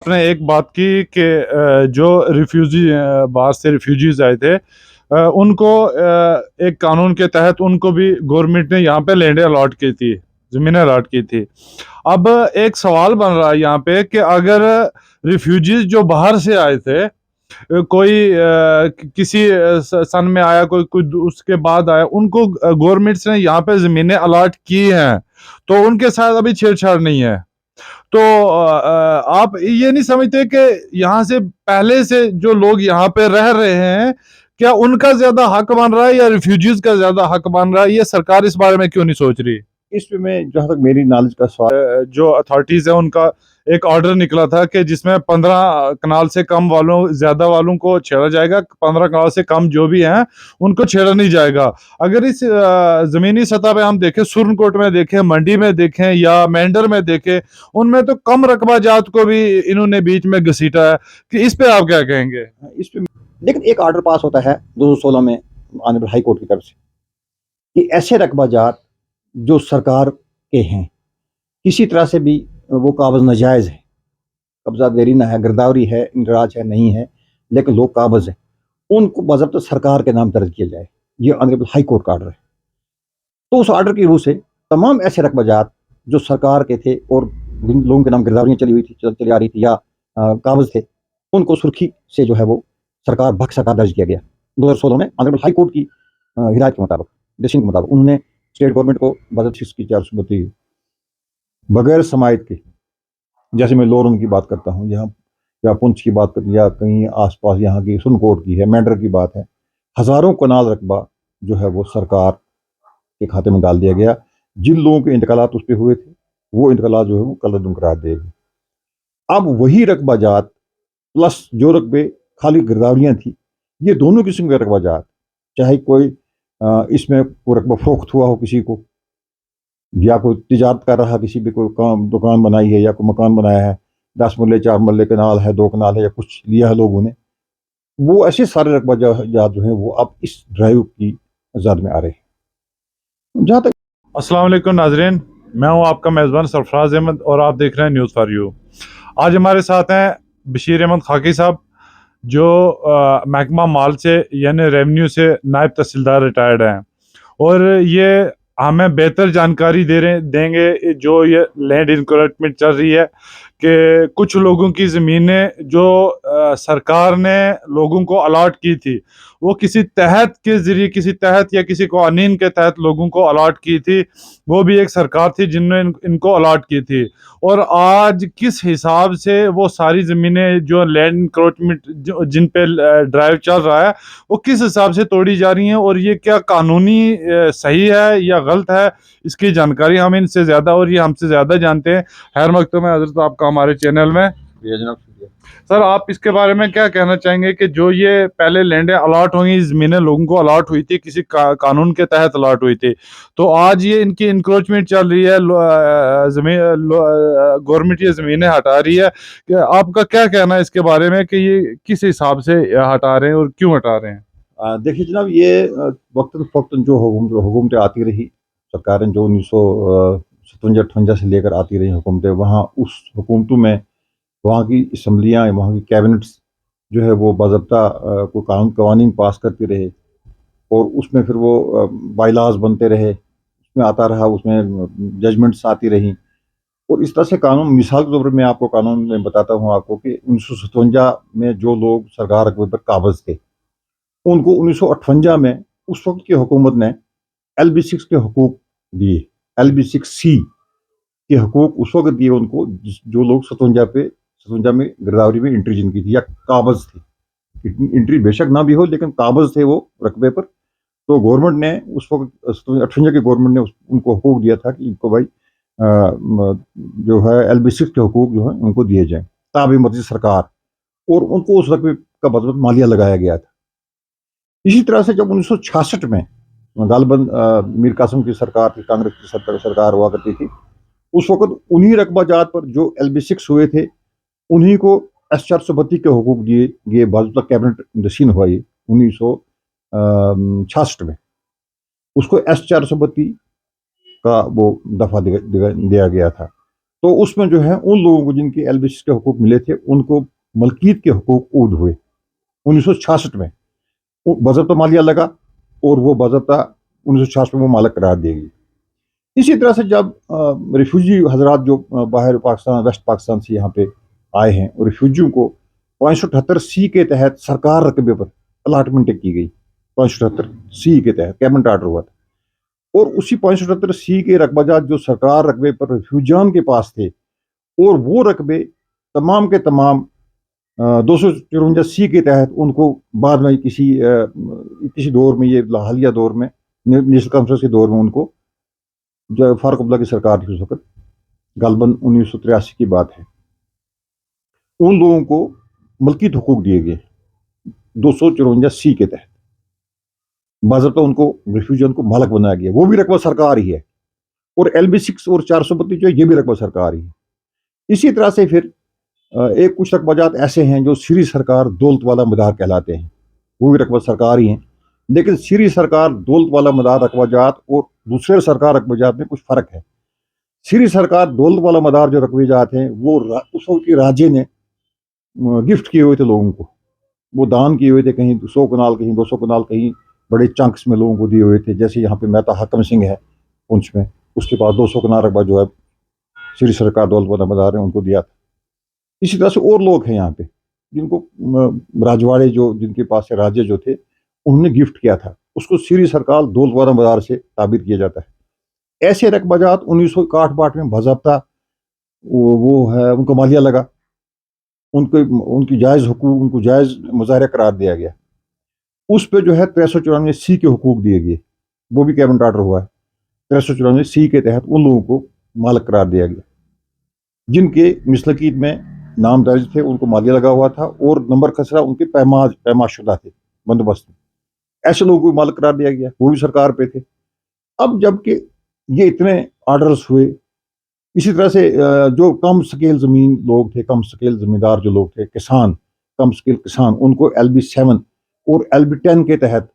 आपने एक बात की कि जो रिफ्यूजी बाहर से रिफ्यूजीज आए थे, उनको एक कानून के तहत उनको भी गवर्नमेंट ने यहाँ पे लैंडें अलॉट की थी, ज़मीनें अलॉट की थी। अब एक सवाल बन रहा है यहाँ पे कि अगर रिफ्यूजीज जो बाहर से आए थे, कोई किसी सन में आया, कोई कोई उसके बाद आया, उनको गवर्नमेंट्स ने यहाँ पे ज़मीनें अलॉट की हैं, तो उनके साथ अभी छेड़छाड़ नहीं है। तो आप ये नहीं समझते कि यहाँ से पहले से जो लोग यहाँ पे रह रहे हैं, क्या उनका ज्यादा हक बन रहा है या रिफ्यूजीज का ज्यादा हक बन रहा है? ये सरकार इस बारे में क्यों नहीं सोच रही? इस पे मैं जहाँ तक मेरी नॉलेज का सवाल, जो अथॉरिटीज है उनका एक ऑर्डर निकला था कि जिसमें 15 कनाल से कम वालों, ज्यादा वालों को छेड़ा जाएगा, 15 कनाल से कम जो भी हैं उनको छेड़ा नहीं जाएगा। अगर इस जमीनी सतह पे हम देखें, सुरनकोट में देखें, मंडी में देखें या मेंढर में देखें, उनमें तो कम रकबा जात को भी इन्होंने बीच में घसीटा है। कि इस पे आप क्या कहेंगे? इस पे लेकिन एक ऑर्डर पास होता है 2016 में ऑनरेबल हाई कोर्ट की तरफ से कि ऐसे रकबा जात जो सरकार के हैं, किसी तरह से भी वो काबज नाजायज़ है, कब्जा देरीना है, गिरदावरी है, इंदराज है, नहीं है, लेकिन लोग काबज हैं, उनको बाज़ाब्ता सरकार के नाम दर्ज किया जाए। ये ऑनरेबल हाई कोर्ट का ऑर्डर है। तो उस ऑर्डर की रूह से तमाम ऐसे रकबा जात जो सरकार के थे और जिन लोगों के नाम गिरदावरियाँ चली हुई थी, चली आ रही थी या काबज थे, उनको सुर्खी से जो है वो सरकार भक्त सरकार दर्ज किया गया 2016 में ऑनरेबल हाई कोर्ट की हिदायत के मुताबिक, डिसीजन के मुताबिक। उन्होंने स्टेट गवर्नमेंट को बाज़ाब्ता इसकी चार्ज बगैर समायत के, जैसे मैं लोरन की बात करता हूँ यहाँ, या पुंछ की बात करती, या कहीं आसपास यहाँ की सुनकोट की है, मेंढर की बात है, हज़ारों कनाल रकबा जो है वो सरकार के खाते में डाल दिया गया। जिन लोगों के इंतकालात उस पर हुए थे, वो इंतकालात जो है वो कलअदम करार देगी। अब वही रकबा जात प्लस जो रकबे खाली गिरदावरियाँ थी, ये दोनों किस्म के रकबा जात, चाहे कोई इसमें कोई रकबा फरोख्त हुआ हो किसी को, या कोई तिजारत कर रहा, किसी भी कोई काम दुकान बनाई है या कोई मकान बनाया है, 10 मरले 4 मरले कनाल है, 2 कनाल है, या कुछ लिया है लोगों ने, वो ऐसे सारे रकबा जात जो है वो अब इस ड्राइव की जद में आ रहे हैं। जहाँ तक अस्सलाम वालेकुम नाजरीन, मैं हूं आपका मेज़बान सरफराज अहमद और आप देख रहे हैं न्यूज़ फॉर यू। आज हमारे साथ हैं बशीर अहमद खाकी साहब, जो महकमा माल से यानी रेवेन्यू से नायब तहसीलदार रिटायर्ड हैं, और ये हमें बेहतर जानकारी देंगे जो ये लैंड इंक्रोचमेंट चल रही है, कि कुछ लोगों की ज़मीनें जो सरकार ने लोगों को अलॉट की थी, वो किसी तहत के ज़रिए, किसी तहत या किसी कानून के तहत लोगों को अलॉट की थी। वो भी एक सरकार थी जिनने इनको अलॉट की थी, और आज किस हिसाब से वो सारी ज़मीनें जो लैंड इंक्रोचमेंट जिन पे ड्राइव चल रहा है, वो किस हिसाब से तोड़ी जा रही हैं, और ये क्या कानूनी सही है या गलत है, इसकी जानकारी हम इनसे ज़्यादा और ये हमसे ज़्यादा जानते हैं। खैर मकतूम है हज़रत आपका हमारे चैनल में। जनाब, सर, आप इसके बारे में क्या कहना चाहेंगे कि जो ये पहले लैंडें अलॉट हुई, ज़मीनें लोगों को अलॉट हुई थी, किसी कानून के तहत अलॉट हुई थी, तो आज ये इनकी इंक्रोचमेंट चल रही है, गवर्नमेंट ये ज़मीनें हटा रही है, कि आपका क्या कहना है इसके बारे में कि ये किस हिसाब से हटा रहे हैं और क्यों हटा रहे हैं? देखिए जनाब, ये वक्तन फ़वक्तन जो हुकूमतें आती रही, सरकारें जो 1957-58 से लेकर आती रही हुकूमतें, वहाँ उस हुकूमतों में वहाँ की असम्बलियाँ, वहाँ की कैबिनेट्स जो है वो बाज़ाब्ता कोई कवानीन पास करते रहे, और उसमें फिर वो बाइलाज बनते रहे, उसमें आता रहा, उसमें जजमेंट्स आती रहीं, और इस तरह से कानून, मिसाल के तौर पर मैं आपको कानून में बताता हूँ आपको कि 1957 में जो लोग सरकार रकबे पर काबज थे, उनको 1958 में उस वक्त की हुकूमत ने LB6 के हकूक दिए, LB6C के हकूक उस वक्त दिए उनको, जो लोग 57 में गिरदावरी में एंट्री जिनकी थी या काबज थे, एंट्री बेशक ना भी हो लेकिन काबज थे वो रकबे पर। तो गवर्नमेंट ने उस वक्त 58 की गवर्नमेंट ने उनको हकूक दिया था कि इनको भाई जो है LB6 के हकूक जो है उनको दिए जाएं, ताबे मर्जी सरकार, और उनको उस रकबे का बदौलत मालिया लगाया गया था। इसी तरह से जब 1966 में गालिबन मीर कासिम की सरकार थी, कांग्रेस की सरकार हुआ करती थी, उस वक्त उन्हीं रकबा जात पर जो LB6 हुए थे, उन्हीं को S432 के हकूक दिए गए, बाजुता कैबिनेट नशीन हुआ ये 1966 में। उसको S432 का वो दफ़ा दिया गया था। तो उसमें जो है उन लोगों को जिनके LBC के हुकूक मिले थे उनको मलकियत के हुकूक ऊद हुए 1966 में। बज़ाब्ता मालिया लगा और वो बज़ाब्ता 1966 में वो मालक करार दी गई। इसी तरह से जब रिफ्यूजी हजरात जो बाहर पाकिस्तान वेस्ट पाकिस्तान से यहाँ पे आए हैं और रिफ्यूजियों को 578C के तहत सरकार रकबे पर अलाटमेंट की गई। 578C के तहत कैबिनेट आर्डर हुआ था और उसी 578C के रकबाजात जो सरकार रकबे पर रिफ्यूजियान के पास थे और वो रकबे तमाम के तमाम 254C के तहत उनको बाद में किसी दौर में, ये हालिया दौर में, नेशनल कॉन्फ्रेंस के दौर में उनको जो फारूक अब्दुल्ला की सरकार थी उस वक्त, गालबन 1983 की बात है, उन लोगों को मलकियत हुकूक दिए गए 254C के तहत। बाज़ाब्ता उनको रिफ्यूजियन को मालक बनाया गया, वो भी रकबा सरकार ही है। और LB6 और 432 जो है ये भी रकबा सरकार ही है। इसी तरह से फिर एक कुछ रकबाजात ऐसे हैं जो सीरी सरकार दौलत वाला मदार कहलाते हैं, वो भी रकबा सरकार ही हैं। लेकिन सीरी सरकार दौलत वाला मदार रकबाजात और दूसरे सरकार रकबाजात में कुछ फ़र्क है। सीरी सरकार दौलत वाला मदार जो रकबाजात हैं वो उस वक्त के राजे ने गिफ्ट किए हुए थे लोगों को, वो दान किए हुए थे, कहीं 100 कनाल, कहीं 200 कनाल, कहीं बड़े चंक्स में लोगों को दिए हुए थे। जैसे यहाँ पे मेहता हाकम सिंह है पुंछ में, उसके पास 200 कनाल रकबा जो है सीरी सरकार दौलत वाला मदार है उनको दिया था। इसी तरह से और लोग हैं यहाँ पे जिनको राजवाड़े जो जिनके पास से राजे जो थे उन्होंने गिफ्ट किया था, उसको सीरी सरकार दौलत वाला मदार से ताबीर किया जाता है। ऐसे रकबाजात 1961 में बाज़ाब्ता वो है उनको मालिया लगा, उनकी जायज़ हुकूक, उनको जायज़ मुजाहरा करार दिया गया। उस पे जो है 394C के हुकूक दिए गए, वो भी कैबिनेट आर्डर हुआ है। 394C के तहत उन लोगों को मालक करार दिया गया जिनके मिसलकीत में नाम दर्ज थे, उनको मालिया लगा हुआ था और नंबर खसरा उनके पैमाज शुदा थे बंदोबस्त में। ऐसे लोगों को मालक करार दिया गया, वो भी सरकार पे थे। अब जबकि ये इतने आर्डर्स हुए, इसी तरह से जो कम स्केल ज़मीन लोग थे, कम स्केल ज़मींदार जो लोग थे, किसान, कम स्केल किसान, उनको LB7 और LB10 के तहत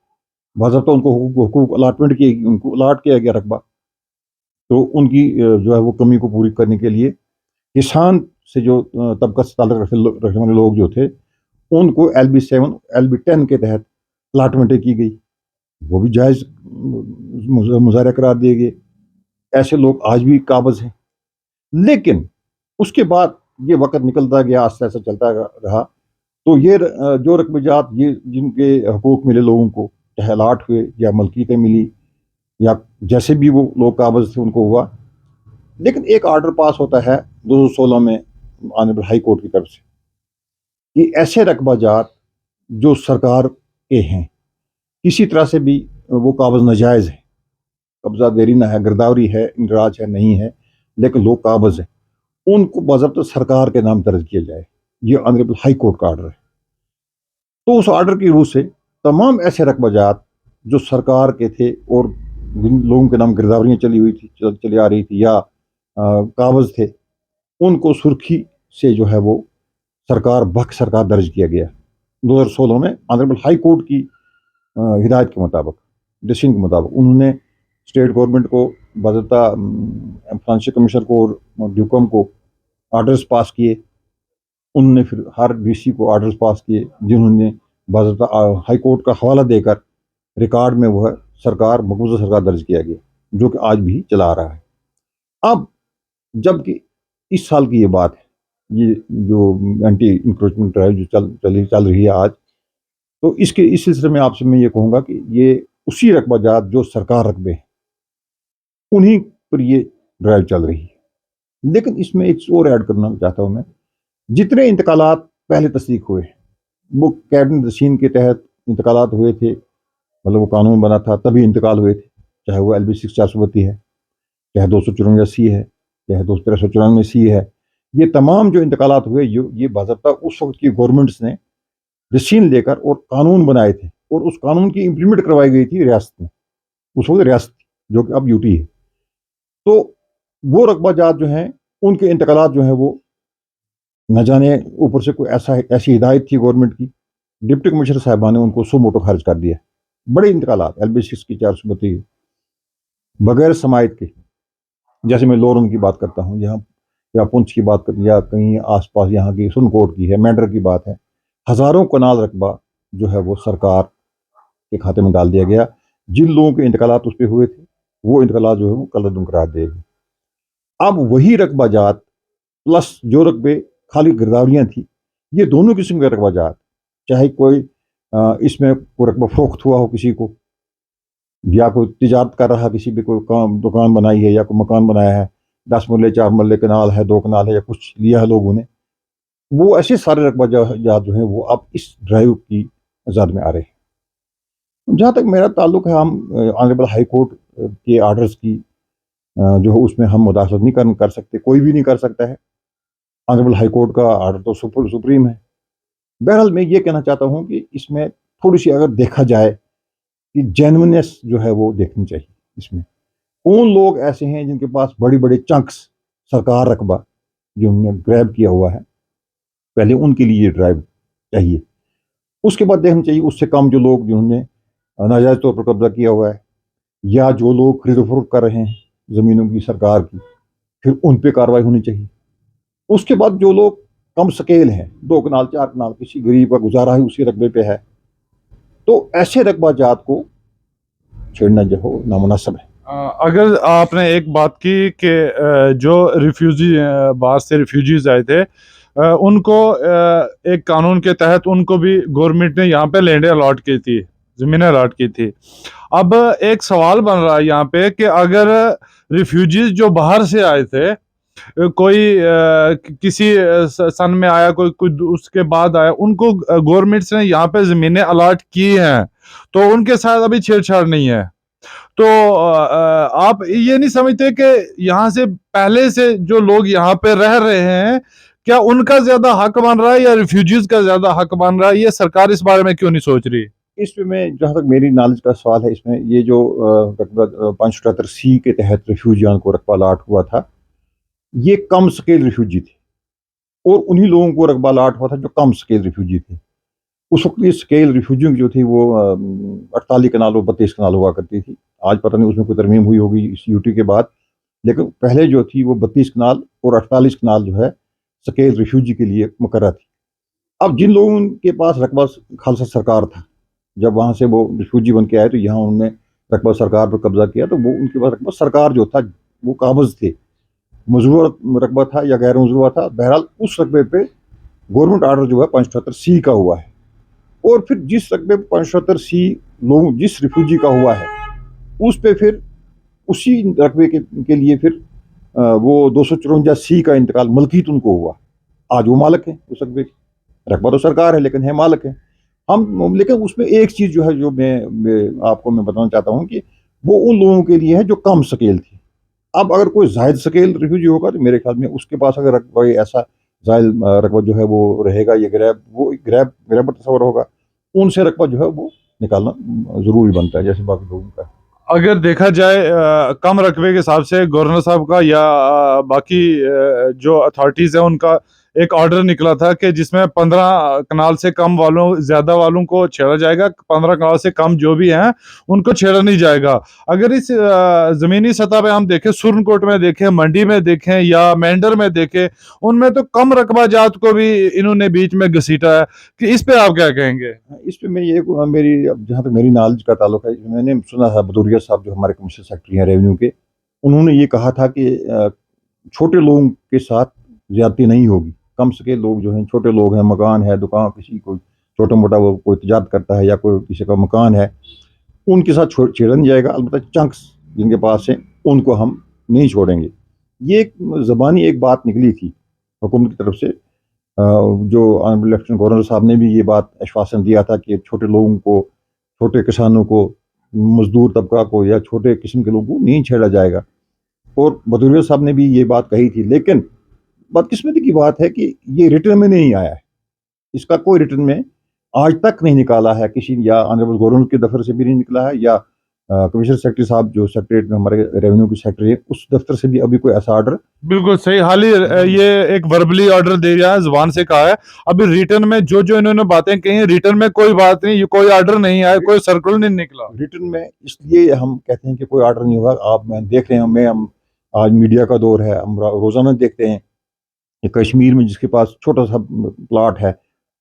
बाज़ाब्ता उनको हुकूक अलाटमेंट किए, उनको अलाट किया गया रकबा। तो उनकी जो है वो कमी को पूरी करने के लिए किसान से जो तबका से ताल्लुक़ रखने वाले लोग जो थे उनको LB7 LB10 के तहत अलाटमेंट की गई, वो भी जायज़ मुजाहरा करार दिए गए। ऐसे लोग आज भी काबिज़ हैं। लेकिन उसके बाद ये वक्त निकलता गया, आस्ते आस्ते चलता रहा, तो ये जो रकबाजात ये जिनके हकूक़ मिले लोगों को, चाहे अलाट हुए या मलकियतें मिली या जैसे भी वो लोग काबिज़ थे उनको हुआ, लेकिन एक आर्डर पास होता है 2016 में ऑनरेबल हाई कोर्ट की तरफ से कि ऐसे रकबाजात जो सरकार के हैं, किसी तरह से भी वो काबिज़ नाजायज़ है, कब्ज़ा देरीना है, गिरदावरी है, इंदराज है, नहीं है, लेकिन लोग काबिज़ हैं, उनको बाज़ाब्ता सरकार के नाम दर्ज किया जाए। ये ऑनरेबल हाई कोर्ट का आर्डर है। तो उस आर्डर की रूह से तमाम ऐसे रकबाजात जो सरकार के थे और जिन लोगों के नाम गिरदावरियाँ चली आ रही थी या काबिज़ थे, उनको सुर्खी से जो है वो सरकार दर्ज किया गया 2016 में ऑनरेबल हाई कोर्ट की हिदायत के मुताबिक, डिसीजन के मुताबिक। उन्होंने स्टेट गवर्नमेंट को, बाज़ाब्ता फाइनेंशियल कमिश्नर को और ड्यूकम को आर्डर्स पास किए। उन्होंने फिर हर DC को आर्डर्स पास किए जिन्होंने बाज़ाब्ता हाई कोर्ट का हवाला देकर रिकॉर्ड में वह मकबूजा सरकार दर्ज किया गया, जो कि आज भी चला आ रहा है। अब जबकि इस साल की ये बात है, ये जो एंटी इंक्रोचमेंट ड्राइव जो चल रही है आज, तो इस सिलसिले में आपसे मैं ये कहूँगा कि ये उसी रकबाजात जो सरकार रकबे हैं उन्हीं पर ये ड्राइव चल रही है। लेकिन इसमें एक और ऐड करना चाहता हूँ मैं, जितने इंतकालात पहले तस्दीक हुए वो कैबिनेट तस्दीक के तहत इंतकालात हुए थे, मतलब वो कानून बना था तभी इंतकाल हुए थे, चाहे वो LB6 432 है, चाहे 254C है, चाहे 394C है। ये तमाम जो इंतकालात हुए ये बाज़ाब्ता उस वक्त की गवर्नमेंट्स ने डिसीजन लेकर और कानून बनाए थे और उस कानून की इम्प्लीमेंट करवाई गई थी रियासत में, उस वक्त रियासत जो कि अब UT है। तो वो रकबाजात जो हैं उनके इंतकालात जो हैं वो न जाने ऊपर से कोई ऐसी हिदायत थी गवर्नमेंट की, डिप्टी कमिश्नर साहिबा ने उनको सो मोटो खारिज कर दिया। बड़े इंतकालात LB6 की 432 बगैर समायत के, जैसे मैं लोरन की बात करता हूँ, यहाँ या पुंछ की बात करें या कहीं आसपास यहाँ की सुनकोट की है, मेंढर की बात है, हज़ारों कनाल रकबा जो है वो सरकार के खाते में डाल दिया गया। जिन लोगों के इंतकालात उस पर हुए थे वो इंतकालात जो है वो कलअदम करार दिए गए। अब वही रकबा जात प्लस जो रकबे खाली गिरदावरियाँ थी, ये दोनों किस्म के रकबा जात, चाहे कोई इसमें कोई रकबा फरोख्त हुआ हो किसी को, या कोई तिजारत कर रहा किसी भी, कोई काम दुकान बनाई है या कोई मकान बनाया है, 10 मरले 4 मरले कनाल है, 2 कनाल है, या कुछ लिया है लोगों ने, वो ऐसे सारे रकबा जात जो है वो अब इस ड्राइव की जद में आ रहे हैं। जहाँ तक मेरा ताल्लुक है, हम ऑनरेबल हाई कोर्ट के आर्डर्स की जो है उसमें हम मुदाखलत नहीं कर सकते, कोई भी नहीं कर सकता है। ऑनरेबल हाई कोर्ट का आर्डर तो सुप्रीम है। बहरहाल मैं ये कहना चाहता हूँ कि इसमें थोड़ी सी अगर देखा जाए कि जेन्युइननेस जो है वो देखनी चाहिए। इसमें कौन लोग ऐसे हैं जिनके पास बड़ी बड़ी चंक्स सरकार रकबा जो उन्होंने ग्रैब किया हुआ है, पहले उनके लिए ये ड्राइव चाहिए। उसके बाद देखना चाहिए उससे कम जो लोग जिन्होंने नाजायज़ तौर पर कब्जा किया हुआ है, या जो लोग खरीद फरोख्त कर रहे हैं ज़मीनों की सरकार की, फिर उन पर कार्रवाई होनी चाहिए। उसके बाद जो लोग कम स्केल हैं, 2 कनाल 4 कनाल, किसी गरीब का गुजारा है उसी रकबे पे है, तो ऐसे रकबा जात को छेड़ना जो हो नामुनासिब है। अगर आपने एक बात की कि जो रिफ्यूजी बाहर से रिफ्यूजीज आए थे, उनको एक कानून के तहत उनको भी गवर्नमेंट ने यहाँ पे लैंड अलॉट की थी, ज़मीनें अलॉट की थी। अब एक सवाल बन रहा है यहाँ पे कि अगर रिफ्यूजीज जो बाहर से आए थे, कोई किसी सन में आया, कोई कुछ उसके बाद आया, उनको गवर्नमेंट ने यहाँ पे ज़मीनें अलॉट की हैं, तो उनके साथ अभी छेड़छाड़ नहीं है। तो आप ये नहीं समझते कि यहाँ से पहले से जो लोग यहाँ पे रह रहे हैं, क्या उनका ज्यादा हक बन रहा है या रिफ्यूजीज का ज्यादा हक बन रहा है? ये सरकार इस बारे में क्यों नहीं सोच रही? इसमें मैं, जहाँ तक मेरी नॉलेज का सवाल है, इसमें ये जो रकबा 578C के तहत रिफ्यूजियों को रकबा अलॉट हुआ था, ये कम स्केल रिफ्यूजी थे, और उन्हीं लोगों को रकबा अलॉट हुआ था जो कम स्केल रिफ्यूजी थे। उस वक्त ये स्केल रिफ्यूजियों की जो थी वो 48 कनाल और 32 कनाल हुआ करती थी। आज पता नहीं उसमें कोई तरमीम हुई होगी इस यूटी के बाद, लेकिन पहले जो थी वो 32 कनाल और 48 कनाल जो है स्केल रिफ्यूजी के लिए मुकर्रर थी। अब जिन लोगों के पास रकबा खालसा सरकार था, जब वहाँ से वो रिफ्यूजी बन के आए तो यहाँ उन्होंने रकबा सरकार पर कब्जा किया, तो वो उनके पास रकबा सरकार जो था वो काबज थे, मजबूर रकबा था या गैर मजबूर था। बहरहाल उस रकबे पे गवर्नमेंट आर्डर जो है 578C का हुआ है, और फिर जिस रकबे 578C लोग जिस रिफ्यूजी का हुआ है उस पे फिर उसी रकबे के लिए फिर वो 254C का इंतकाल मलकीत उनको हुआ। आज वो मालिक है उस रकबे की, रकबा तो सरकार है लेकिन है मालिक है हम। लेकिन उसमें एक चीज़ जो है जो मैं आपको बताना चाहता हूँ कि वो उन लोगों के लिए है जो कम स्केल थी। अब अगर कोई जायद स्केल रिफ्यूजी होगा तो मेरे ख्याल में उसके पास अगर कोई ऐसा जायद रकबा जो है वो रहेगा, ये ग्रैब तस्वर होगा, उनसे रकबा जो है वो निकालना ज़रूरी बनता है जैसे बाकी लोगों का। अगर देखा जाए कम रकबे के हिसाब से गवर्नर साहब का या बाकी जो अथॉरिटीज़ है उनका एक ऑर्डर निकला था कि जिसमें 15 कनाल से कम वालों, ज़्यादा वालों को छेड़ा जाएगा, 15 कनाल से कम जो भी हैं उनको छेड़ा नहीं जाएगा। अगर इस ज़मीनी सतह पे हम देखें, सुरनकोट में देखें, मंडी में देखें या मेंढर में देखें, उनमें तो कम रकबा जात को भी इन्होंने बीच में घसीटा है। कि इस पे आप क्या कहेंगे? इस पे मैं ये मेरी जहाँ तक मेरी नॉलेज का ताल्लुक है, मैंने सुना था बदौरिया साहब जो हमारे कमिश्नर सेक्रेटरी हैं रेवेन्यू के, उन्होंने ये कहा था कि छोटे लोगों के साथ ज्यादती नहीं होगी। कम स्केल लोग जो हैं, छोटे लोग हैं, मकान है, दुकान, किसी को छोटा मोटा वो कोई तजारत करता है या कोई किसी का मकान है, उनके साथ छेड़ा नहीं जाएगा। अलबत्ता चंक्स जिनके पास हैं उनको हम नहीं छोड़ेंगे। ये एक ज़बानी एक बात निकली थी हुकूमत की तरफ से, जो ऑनरेबल लेफ्टिनेंट गवर्नर साहब ने भी ये बात आश्वासन दिया था कि छोटे लोगों को, छोटे किसानों को, मजदूर तबका को या छोटे किस्म के लोगों को नहीं छेड़ा जाएगा, और बदौरिया साहब ने भी ये बात कही थी। लेकिन बदकिस्मती की बात है कि ये रिटर्न में नहीं आया है, इसका कोई रिटर्न में आज तक नहीं निकाला है किसी, या ऑनरेबल गवर्नर के दफ्तर से भी नहीं निकला है, या कमिश्नर सेक्रेटरी साहब जो सेक्रेटरीट में हमारे रेवेन्यू की सेक्रेटरी है उस दफ्तर से भी अभी कोई ऐसा ऑर्डर। बिल्कुल सही, हाल ही ये एक वर्बली ऑर्डर दे दिया है, जुबान से कहा है। अभी रिटर्न में जो जो इन्होंने बातें कही हैं, रिटर्न में कोई बात नहीं, कोई ऑर्डर नहीं आया, कोई सर्कुलर नहीं निकला रिटर्न में। इसलिए हम कहते हैं कि कोई ऑर्डर नहीं हुआ। आप मैं देख रहे हैं, हम आज मीडिया का दौर है, हम रोजाना देखते हैं ये कश्मीर में जिसके पास छोटा सा प्लाट है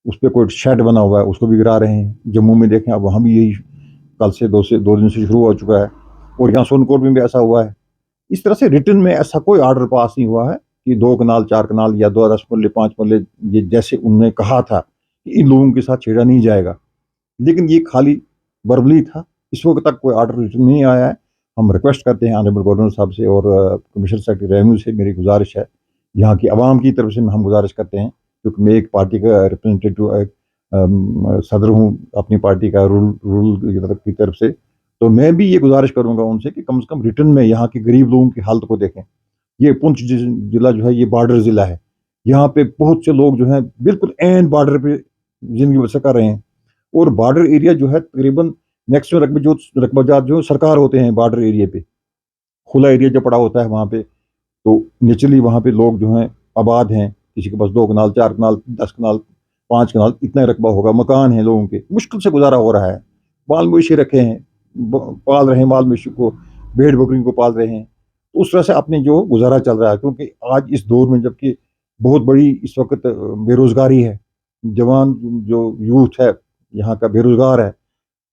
उस पर कोई शेड बना हुआ है उसको भी गिरा रहे हैं। जम्मू में देखें अब वहाँ भी यही कल से 2 दिन से शुरू हो चुका है, और यहाँ सोनकोट में भी ऐसा हुआ है। इस तरह से रिटर्न में ऐसा कोई आर्डर पास नहीं हुआ है कि 2 कनाल 4 कनाल या 10 मरले 5 मरले, ये जैसे उन्होंने कहा था कि इन लोगों के साथ छेड़ा नहीं जाएगा, लेकिन ये खाली वर्बली था। इस वक्त तक कोई आर्डर रिटर्न नहीं आया है। हम रिक्वेस्ट करते हैं ऑनरेबल गवर्नर साहब से और कमिश्नर सेक्रेटरी रेवेन्यू से, मेरी गुजारिश है, यहाँ की आवाम की तरफ से हम गुजारिश करते हैं, क्योंकि मैं एक पार्टी का रिप्रेजेंटेटिव सदर हूँ अपनी पार्टी का रूल की तरफ से, तो मैं भी ये गुजारिश करूँगा उनसे कि कम से कम रिटर्न में यहाँ के गरीब लोगों की हालत को देखें। ये पुंछ जिला जो है ये बॉर्डर ज़िला है, यहाँ पे बहुत से लोग जो हैं बिल्कुल एंड बॉर्डर पे ज़िंदगी बसर कर रहे हैं, और बॉर्डर एरिया जो है तकरीबन नेक्स्ट रकबे जो रकबाजात जो सरकार होते हैं बॉर्डर एरिया पे, खुला एरिया जो पड़ा होता है वहाँ पे, तो नेचुरली वहाँ पे लोग जो हैं आबाद हैं, किसी के पास 2 कनाल 4 कनाल 10 कनाल 5 कनाल इतना रकबा होगा, मकान है लोगों के, मुश्किल से गुजारा हो रहा है। माल मवेशी रखे हैं, पाल रहे हैं माल मवेशी को, भेड़ बकरी को पाल रहे हैं, उस तरह से अपने जो गुजारा चल रहा है। क्योंकि आज इस दौर में जबकि बहुत बड़ी इस वक्त बेरोज़गारी है, जवान जो यूथ है यहाँ का बेरोज़गार है,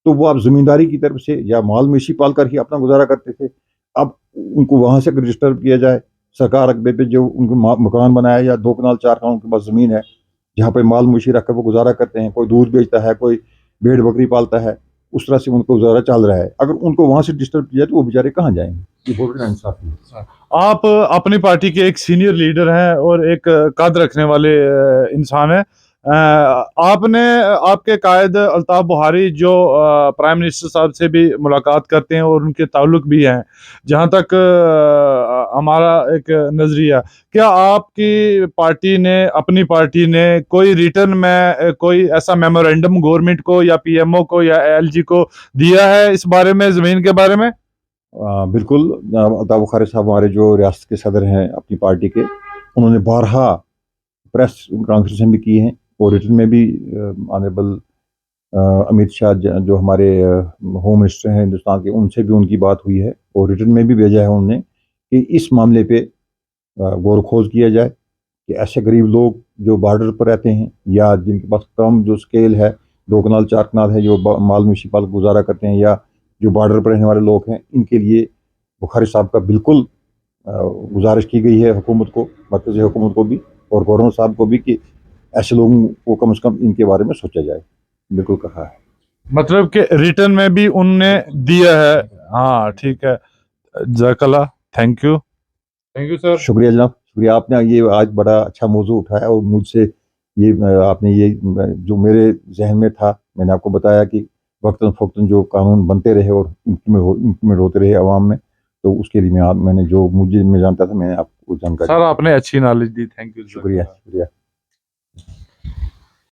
तो वो अब ज़मींदारी की तरफ से या माल मवेशी पाल कर ही अपना गुजारा करते थे। अब उनको वहाँ से रजिस्टर किया जाए सरकार रकबे पे, जो उनको मकान बनाया या 2 कनाल 4 कनाल उनके पास ज़मीन है जहाँ पे माल मवेशी रख कर वो गुजारा करते हैं, कोई दूध बेचता है, कोई भेड़ बकरी पालता है, उस तरह से उनको गुजारा चल रहा है। अगर उनको वहाँ से डिस्टर्ब किया तो वो बेचारे कहाँ जाएंगे? ये बहुत बड़ा इंसाफ है। आप अपनी पार्टी के एक सीनियर लीडर हैं और एक कद रखने वाले इंसान हैं। आपने आपके कायद अल्ताफ बुहारी जो प्राइम मिनिस्टर साहब से भी मुलाकात करते हैं और उनके ताल्लुक भी हैं, जहाँ तक हमारा एक नज़रिया, क्या आपकी पार्टी ने अपनी पार्टी ने कोई रिटर्न में कोई ऐसा मेमोरेंडम गवर्नमेंट को या पीएमओ को या एलजी को दिया है इस बारे में, ज़मीन के बारे में? बिल्कुल, अल्ताफ बुखारी साहब हमारे जो रियासत के सदर हैं अपनी पार्टी के, उन्होंने बारहा प्रेस कॉन्फ्रेंस भी की हैं, और रिटर्न में भी ऑनरेबल अमित शाह जो हमारे होम मिनिस्टर हैं हिंदुस्तान के, उनसे भी उनकी बात हुई है, और रिटर्न में भी भेजा है उन्होंने कि इस मामले पे गौर खोज किया जाए कि ऐसे गरीब लोग जो बॉर्डर पर रहते हैं या जिनके पास कम जो स्केल है 2 कनाल 4 कनाल है, जो माल मवेशी पाल गुजारा करते हैं, या जो बॉर्डर पर रहने वाले लोग हैं, इनके लिए बुखारी साहब का बिल्कुल गुजारिश की गई है हुकूमत को, मरकज़ी हुकूमत को भी और गवर्नर साहब को भी, कि ऐसे लोगों को कम से कम इनके बारे में सोचा जाए। बिल्कुल कहा है, मतलब कि रिटर्न में भी उनने दिया है। हाँ ठीक है, जज़ाकल्लाह, थैंक यू सर। शुक्रिया जनाब, शुक्रिया। आपने ये आज बड़ा अच्छा मौजू उठाया, और मुझसे ये आपने ये जो मेरे जहन में था, मैंने आपको बताया कि वक्तन फ़ौक्तन जो कानून बनते रहे और इम्प्लीमेंट होते रहे आवाम में, तो उसके लिए मैंने जो मुझे जानता था मैंने आपको जानकारी। सर आपने अच्छी नॉलेज दी, थैंक यू। शुक्रिया शुक्रिया।